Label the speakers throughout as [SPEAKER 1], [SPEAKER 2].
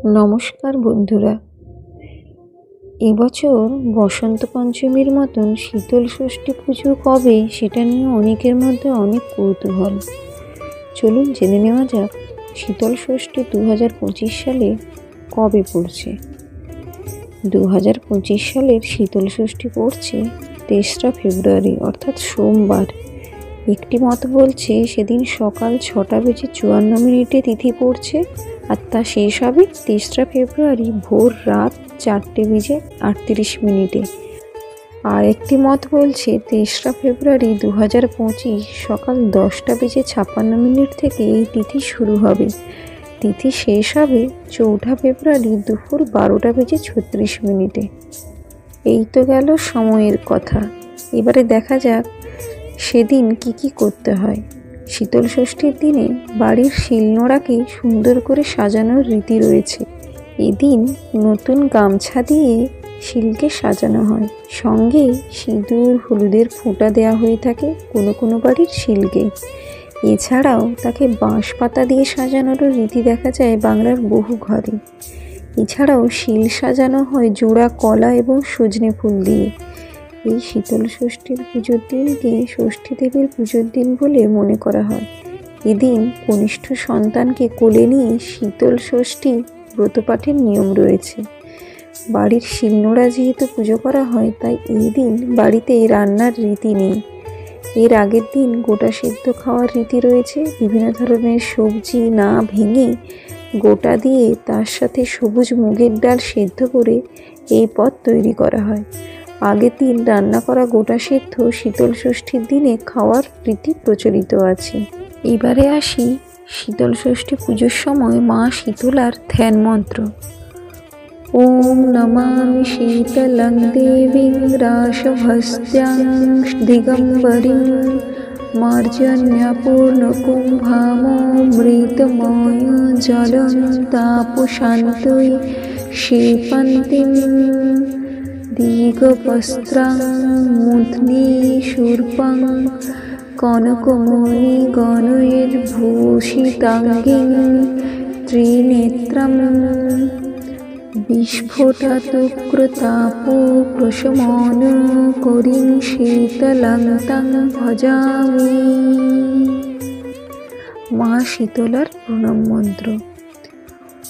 [SPEAKER 1] নমস্কার বন্ধুরা, এবছর বসন্ত পঞ্চমীর মতন শীতল ষষ্ঠী পুজো কবে সেটা নিয়ে অনেকের মধ্যে অনেক কৌতূহল। চলুন জেনে নেওয়া যাক শীতল ষষ্ঠী 2025 সালে কবে পড়ছে। 2025 সালের শীতল ষষ্ঠী পড়ছে 3রা ফেব্রুয়ারি অর্থাৎ সোমবার। একটি মত বলছে সেদিন সকাল 6:54 তিথি পড়ছে আর তা শেষ হবে 3রা ফেব্রুয়ারি ভোর রাত 4:38। আর একটি মত বলছে 3রা ফেব্রুয়ারি 2025 সকাল 10:56 থেকে এই তিথি শুরু হবে। তিথি শেষ হবে 4ঠা ফেব্রুয়ারি দুপুর 12:36। এই তো গেল সময়ের কথা। এবারে দেখা যাক সেদিন কি করতে হয়। শীতল ষষ্ঠীর দিনে বাড়ির শিলনোড়াকে সুন্দর করে সাজানোর রীতি রয়েছে। এদিন নতুন গামছা দিয়ে শিলকে সাজানো হয়, সঙ্গে সিঁদুর হলুদের ফোঁটা দেওয়া হয়ে থাকে কোনো বাড়ির শিলকে। এছাড়াও তাকে বাঁশ পাতা দিয়ে সাজানোরও রীতি দেখা যায় বাংলার বহু ঘরে। এছাড়াও শিল সাজানো হয় জোড়া কলা এবং সজনে ফুল দিয়ে। এই শীতল ষষ্ঠীর পুজোর দিনকে ষষ্ঠী দেবীর পুজোর দিন বলে মনে করা হয়। এদিন কনিষ্ঠ সন্তানকে কোলে নিয়ে শীতল ষষ্ঠী ব্রতপাঠের নিয়ম রয়েছে। বাড়ির শিলনোড়া যেহেতু পুজো করা হয়, তাই এই দিন বাড়িতে রান্নার রীতি নেই। এর আগের দিন গোটা সেদ্ধ খাওয়ার রীতি রয়েছে। বিভিন্ন ধরনের সবজি না ভেঙে গোটা দিয়ে তার সাথে সবুজ মুগের ডাল সেদ্ধ করে এই পদ তৈরি করা হয়। আগের দিন রান্না করা গোটা সেদ্ধ শীতল ষষ্ঠীর দিনে খাওয়ার রীতি প্রচলিত আছে। এবারে আসি শীতল ষষ্ঠী পুজোর সময় মা শীতলার ধ্যান মন্ত্র। ওম নমামি শীতলং দেবীং রাশভস্ত্যাং দিগম্বরীং মার্জন্যপূর্ণকুম্ভামৃতময় জলং তাপশান্তৈ ক্ষেপন্তীং দিগবস্ত্রাং মুদ্নি শূর্পং কনকমণিগণৈর্ভূষিতাঙ্গীং ত্রিনেত্রং বিস্ফোটতুক্রতাপপ্রশমনকরীং শীতলং তং ভজামি। মা শীতলার প্রণাম মন্ত্র।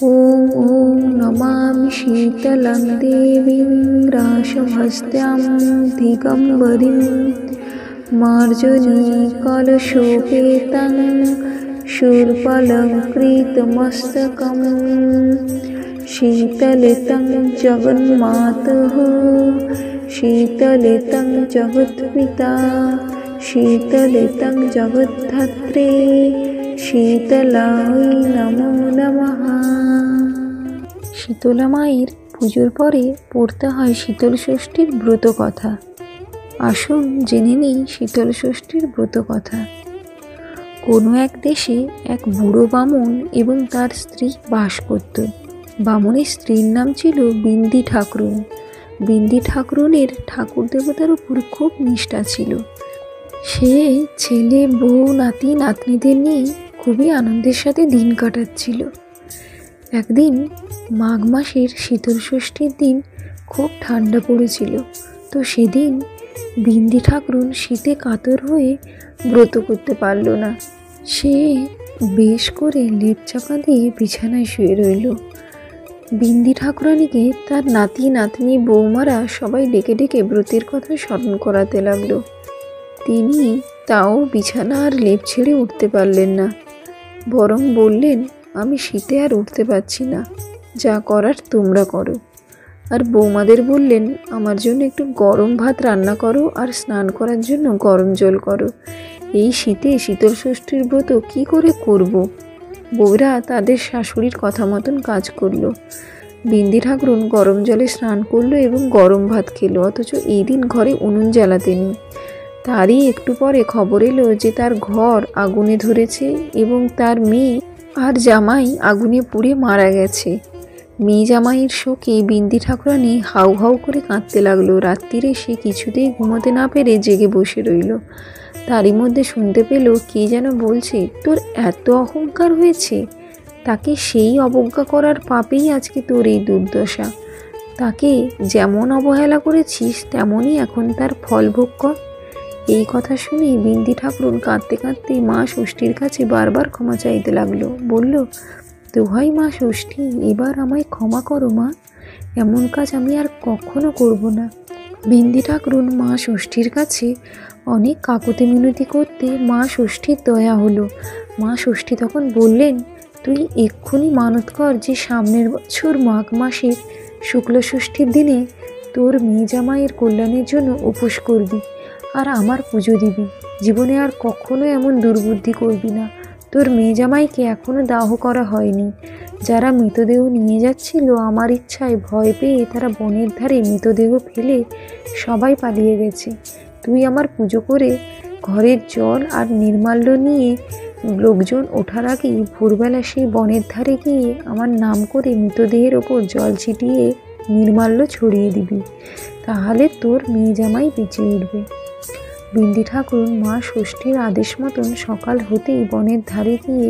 [SPEAKER 1] ওম ওম নমামি শীতলং দেবীং রাশভস্ত্যাং দিগম্বরীং মার্জনীকলশোপেতং শূর্পালঙ্কৃতমস্তকং শীতলিতং জগন্মাতঃ শীতলিতং জগৎপিতা শীতলিতং জগদ্ধাত্রী শীতলাই নমো নমঃ। শীতলা মায়ের পুজোর পরে পড়তে হয় শীতল ষষ্ঠীর ব্রত কথা। আসুন জেনে নিই শীতল ষষ্ঠীর ব্রত কথা। কোনো এক দেশে এক বুড়ো বামুন এবং তার স্ত্রী বাস করত। বামুনের স্ত্রীর নাম ছিল বিন্দি ঠাকুরুন। বিন্দি ঠাকুরুনের ঠাকুর দেবতার উপর খুব নিষ্ঠা ছিল। সে ছেলে বউ নাতি নাতনিদের নিয়ে খুবই আনন্দের সাথে দিন কাটাচ্ছিল। একদিন মাঘ মাসের শীতল ষষ্ঠীর দিন খুব ঠান্ডা পড়েছিল। তো সেদিন বিন্দি ঠাকুরুন শীতে কাতর হয়ে ব্রত করতে পারল না। সে বেশ করে লেপ চাপা দিয়ে বিছানায় শুয়ে রইল। বিন্দি ঠাকুরানীকে তার নাতি নাতনি বৌমারা সবাই ডেকে ডেকে ব্রতের কথা স্মরণ করাতে লাগলো। তিনি তাও বিছানা আর লেপ ছেড়ে উঠতে পারলেন না, বরং বললেন, আমি শীতে আর উঠতে পারছি না, যা করার তোমরা করো। আর বৌমাদের বললেন, আমার জন্য একটু গরম ভাত রান্না করো আর স্নান করার জন্য গরম জল করো। এই শীতে শীতল ষষ্ঠীর ব্রত কি করে করব? বউরা তাদের শাশুড়ির কথা মতন কাজ করলো। বিন্দি ঠাকুরুন গরম জলে স্নান করলো এবং গরম ভাত খেলো, অথচ এই দিন ঘরে উনুন জ্বালাতে নেই। তারই একটু পরে খবর এলো যে তার ঘর আগুনে ধরেছে এবং তার মেয়ে আর জামাই আগুনে পুড়ে মারা গেছে। মেয়ে জামাইয়ের শোকে বিন্দি ঠাকুরানী হাউ হাউ করে কাঁদতে লাগলো। রাত্রিরে সে কিছুতেই ঘুমোতে না পেরে জেগে বসে রইল। তারই মধ্যে শুনতে পেল কে যেন বলছে, তোর এত অহংকার হয়েছে, তাকে সেই অবজ্ঞা করার পাপেই আজকে তোর এই দুর্দশা। তাকে যেমন অবহেলা করেছিস তেমনই এখন তার ফল ভোগ কর। এই কথা শুনে বিন্দি ঠাকুরুন কাঁদতে কাঁদতে মা ষষ্ঠীর কাছে বারবার ক্ষমা চাইতে লাগলো। বলল, দোহাই মা ষষ্ঠী, এবার আমায় ক্ষমা করো মা, এমন কাজ আমি আর কখনো করব না। বিন্দি ঠাকুরুন মা ষষ্ঠীর কাছে অনেক কাকুতি মিনতি করতে মা ষষ্ঠীর দয়া হলো। মা ষষ্ঠী তখন বললেন, তুই এক্ষুনি মানত কর যে সামনের বছর মাঘ মাসের শুক্ল ষষ্ঠীর দিনে তোর মেয়ে জামাইয়ের কল্যাণের জন্য উপোস করবি আর আমার পুজো দিবি। জীবনে আর কখনো এমন দুর্বুদ্ধি করবি না। তোর মেয়ে জামাইকে এখনো দাহ করা হয়নি। যারা মৃতদেহ নিয়ে যাচ্ছিল আমার ইচ্ছায় ভয় পেয়ে তারা বনের ধারে মৃতদেহ ফেলে সবাই পালিয়ে গেছে। তুই আমার পুজো করে ঘরের জল আর নির্মাল্য নিয়ে লোকজন ওঠার আগেই ভোরবেলা সেই বনের ধারে গিয়ে আমার নাম করে মৃতদেহের ওপর জল ছিটিয়ে নির্মাল্য ছড়িয়ে দিবি, তাহলে তোর মেয়ে জামাই বেঁচে উঠবে। বিন্দি ঠাকুরুন মা ষষ্ঠীর আদেশ মতন সকাল হতেই বনের ধারে গিয়ে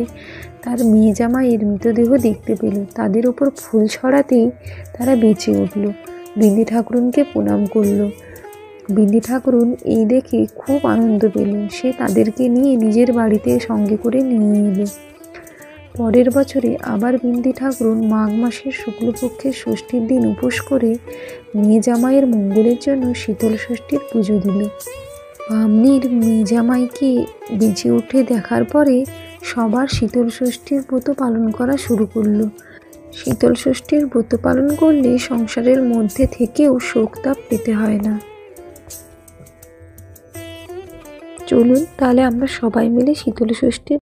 [SPEAKER 1] তার মেয়ে জামাইয়ের মৃতদেহ দেখতে পেল। তাদের ওপর ফুল ছড়াতেই তারা বেঁচে উঠল। বিন্দি ঠাকুরুনকে প্রণাম করল। বিন্দি ঠাকুরুন এই দেখে খুব আনন্দ পেল। সে তাদেরকে নিয়ে নিজের বাড়িতে সঙ্গে করে নিয়ে এলো। পরের বছরে আবার বিন্দি ঠাকুরুন মাঘ মাসের শুক্লপক্ষের ষষ্ঠীর দিন উপোস করে মেয়ে জামাইয়ের মঙ্গলের জন্য শীতল ষষ্ঠীর পুজো দিল। বামনির মেয়ে জামাইকে বেঁচে উঠে দেখার পরে সবার শীতল ষষ্ঠীর ব্রত পালন করা শুরু করলো। শীতল ষষ্ঠীর ব্রত পালন করলে সংসারের মধ্যে থেকেও শোকতাপ পেতে হয় না। চলুন তাহলে আমরা সবাই মিলে শীতল ষষ্ঠীর